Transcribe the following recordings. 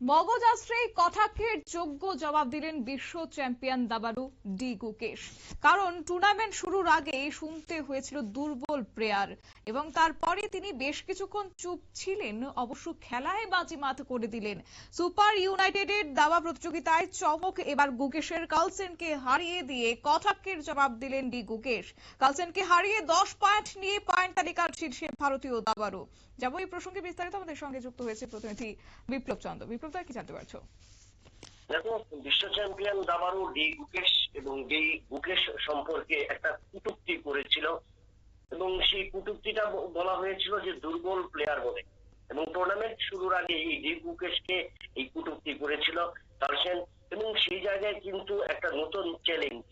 মগজাস্ত্রে কটাক্ষের যোগ্য জবাব দিলেন বিশ্ব চ্যাম্পিয়ন দাবাড়ু ডি গুকেশ। কারণ টুর্নামেন্ট শুরুর আগে শুনতে হয়েছিল দুর্বল প্লেয়ার এবং তারপরে তিনি বেশ কিছুক্ষণ চুপ ছিলেন, অবশ্য খেলায় বাজিমাত করে দিলেন। সুপার ইউনাইটেডের দাবা প্রতিযোগিতায় চমক এবার গুকেশের। কার্লসেনকে হারিয়ে দিয়ে কটাক্ষের জবাব দিলেন ডি গুকেশ। কার্লসেনকে হারিয়ে 10 পয়েন্ট নিয়ে পয়েন্ট তালিকার শীর্ষে ভারতীয় দাবাড়ু। যাবো এই প্রসঙ্গে বিস্তারিত, আমাদের সঙ্গে যুক্ত হয়েছে প্রতিনিধি বিপ্লব চন্দ্র। বিপ্লব, কি জানতে পারছো? দেখো, বিশ্ব চ্যাম্পিয়ন দাবাড়ু ডি গুকেশ এবং ডি গুকেশ সম্পর্কে একটা কটূক্তি করেছিল এবং সেই কটূক্তিটা বলা হয়েছিল যে দুর্বল প্লেয়ার বলে। এবং টুর্নামেন্ট শুরুর আগে এই ডি গুকেশকে এই কটূক্তি করেছিল কার্লসেন। এবং সেই জায়গায় কিন্তু একটা নতুন চ্যালেঞ্জ,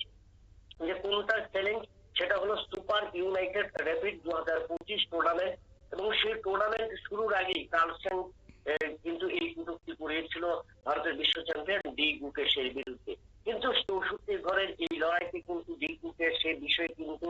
যে কোনটা চ্যালেঞ্জ, সেটা হলো সুপার ইউনাইটেড র্যাপিড 2025 টুর্নামেন্ট। এবং সেই টুর্নামেন্ট শুরুর আগেই কার্লসেন কিন্তু এই কটূক্তি করেছিল ভারতের বিশ্ব চ্যাম্পিয়ন ডি গুকেশের বিরুদ্ধে। কিন্তু 64 ঘরের এই লড়াইতে কিন্তু ডি গুকেশ সেই বিষয়ে কিন্তু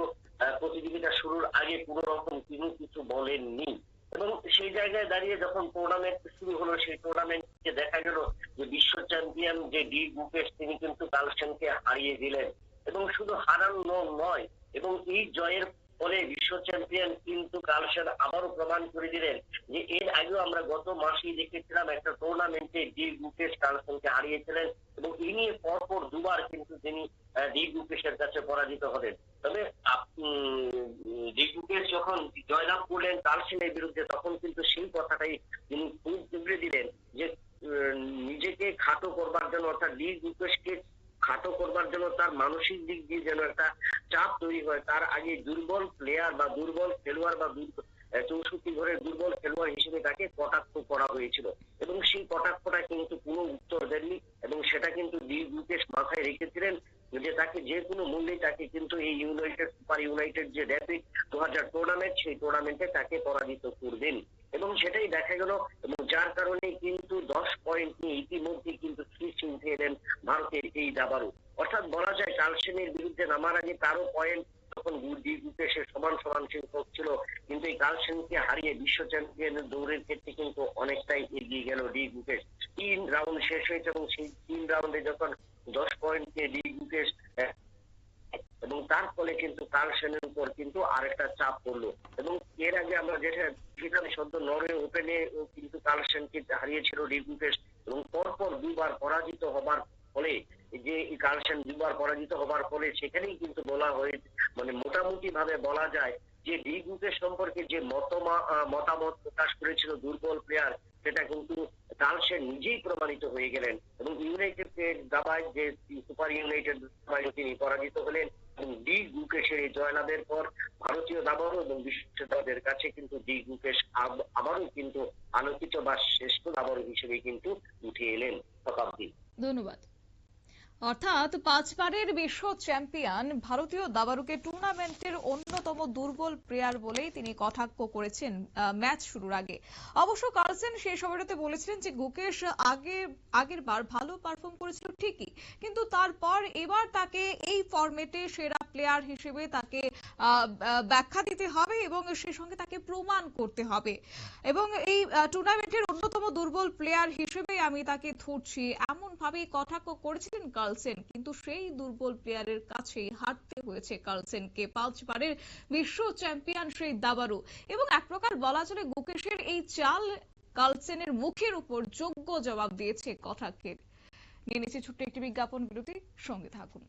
প্রতিযোগিতা শুরুর আগে কোন রকম কিছু বলেননি। এবং সেই জায়গায় দাঁড়িয়ে যখন টুর্নামেন্ট শুরু হলো, সেই টুর্নামেন্টে দেখা গেল যে বিশ্ব চ্যাম্পিয়ন যে ডি গুকেশ তিনি কিন্তু কার্লসেনকে হারিয়ে দিলেন। এবং শুধু হারানো নয়, এবং এই জয়ের ফলে বিশ্ব চ্যাম্পিয়ন কিন্তু কার্লসেন আবারও প্রমাণ করে দিলেন যে এর আগেও আমরা গত মাসেই দেখেছিলাম একটা টুর্নামেন্টে ডি গুকেশ কার্লসেনকে হারিয়েছিলেন এবং এই নিয়ে পরপর দুবার কিন্তু তিনি ডি গুকেশের কাছে পরাজিত হলেন। তবে ডি গুকেশ যখন জয়লাভ করলেন কার্লসেনের বিরুদ্ধে, তখন কিন্তু সেই কথাটাই তিনি খুব উগড়ে দিলেন যে নিজেকে খাটো করবার জন্য, অর্থাৎ ডি গুকেশকে খাটো করবার জন্য তার মানসিক দিক দিয়ে যেন একটা চাপ তৈরি হয়, তার আগে দুর্বল প্লেয়ার বা দুর্বল খেলোয়াড় বা 64 ঘরের দুর্বল খেলোয়াড় হিসেবে তাকে কটাক্ষ করা হয়েছিল। এবং সেই কটাক্ষটা কিন্তু কোনো উত্তর দেননি এবং সেটা কিন্তু ডি গুকেশ মাথায় রেখেছিলেন যে তাকে যে কোনো মূল্যে তাকে কিন্তু এই সুপার ইউনাইটেড যে র্যাপিড 2000 টুর্নামেন্ট, সেই টুর্নামেন্টে তাকে পরাজিত করবেন। এবং সেটাই দেখা গেল, এবং যার কারণে কিন্তু 10 পয়েন্ট নিয়ে ইতিমধ্যে কিন্তু শীর্ষে উঠে এলেন ভারতের এই দাবাড়ু। অর্থাৎ বলা যায় কার্লসেনের বিরুদ্ধে নামার আগে তারও পয়েন্ট তখন ডি গুকেশের সমান সমান সংখ্যক ছিল, কিন্তু এই কার্লসেনকে হারিয়ে বিশ্ব চ্যাম্পিয়নের দৌড়ের ক্ষেত্রে কিন্তু অনেকটাই এগিয়ে গেল ডি গুকেশ। 3 রাউন্ড শেষ হয়েছে এবং সেই 3 রাউন্ডে যখন 10 পয়েন্ট নিয়ে ডি গুকেশ, এবং তার ফলে কিন্তু কার্লসেনের উপর কিন্তু আরেকটা চাপ পড়লো। এবং এর আগে আমরা যেটা সদ্য নরওয়ে ওপেনে কিন্তু কার্লসেনকে হারিয়েছিল ডি গুকেশ, এবং পরপর দুবার পরাজিত হবার ফলে, যে কার্লসেন দুবার পরাজিত হবার ফলে সেখানেই কিন্তু বলা হয়ে, মানে মোটামুটি ভাবে বলা যায় যে ডি গুকেশ সম্পর্কে যে মতামত প্রকাশ করেছিল দুর্বল প্লেয়ার, সেটা কিন্তু কার্লসেন নিজেই প্রমাণিত হয়ে গেলেন। এবং ইউনাইটেড দাবায় যে সুপার ইউনাইটেড দাবায় তিনি পরাজিত হলেন। এবং ডি গুকেশের এই জয়লাভের পর ভারতীয় দাবাড়ু এবং বিশ্ব দাবাড়ুদের কাছে কিন্তু ডি গুকেশ আবারও কিন্তু আলোচিত বা শ্রেষ্ঠ দাবাড়ু হিসেবে কিন্তু উঠে এলেন। শতাব্দী, ধন্যবাদ। অর্থাৎ 5 বারের বিশ্ব চ্যাম্পিয়ন ভারতীয় দাবাড়ুকে টুর্নামেন্টের অন্যতম দুর্বল প্লেয়ার বলেই তিনি কটাক্ষ করেছেন ম্যাচ শুরুর আগে। অবশ্য কার্লসেন সেই সময়টাতে বলেছিলেন যে গুকেশ আগের বার ভালো পারফর্ম করেছিল ঠিকই, কিন্তু তারপর এবার তাকে এই ফরম্যাটে সেরা প্লেয়ার হিসেবে তাকে ব্যাখ্যা দিতে হবে এবং সেই সঙ্গে তাকে প্রমাণ করতে হবে। এবং এই টুর্নামেন্টের অন্যতম দুর্বল প্লেয়ার হিসেবে আমি তাকে ধরছি, এমন ভাবে কটাক্ষ করেছিলেন কার্লসেন। কিন্তু সেই দুর্বল প্লেয়ারের কাছেই হারতে হয়েছে কার্লসেনকে, 5 বারের বিশ্ব চ্যাম্পিয়ন সেই দাবাড়ু। এবং এক প্রকার বলা চলে গুকেশের এই চাল কার্লসেনের মুখের উপর যোগ্য জবাব দিয়েছে কটাক্ষের। নিয়ে নিচ্ছে ছোট্ট একটি বিজ্ঞাপন বিরতি, সঙ্গে থাকুন।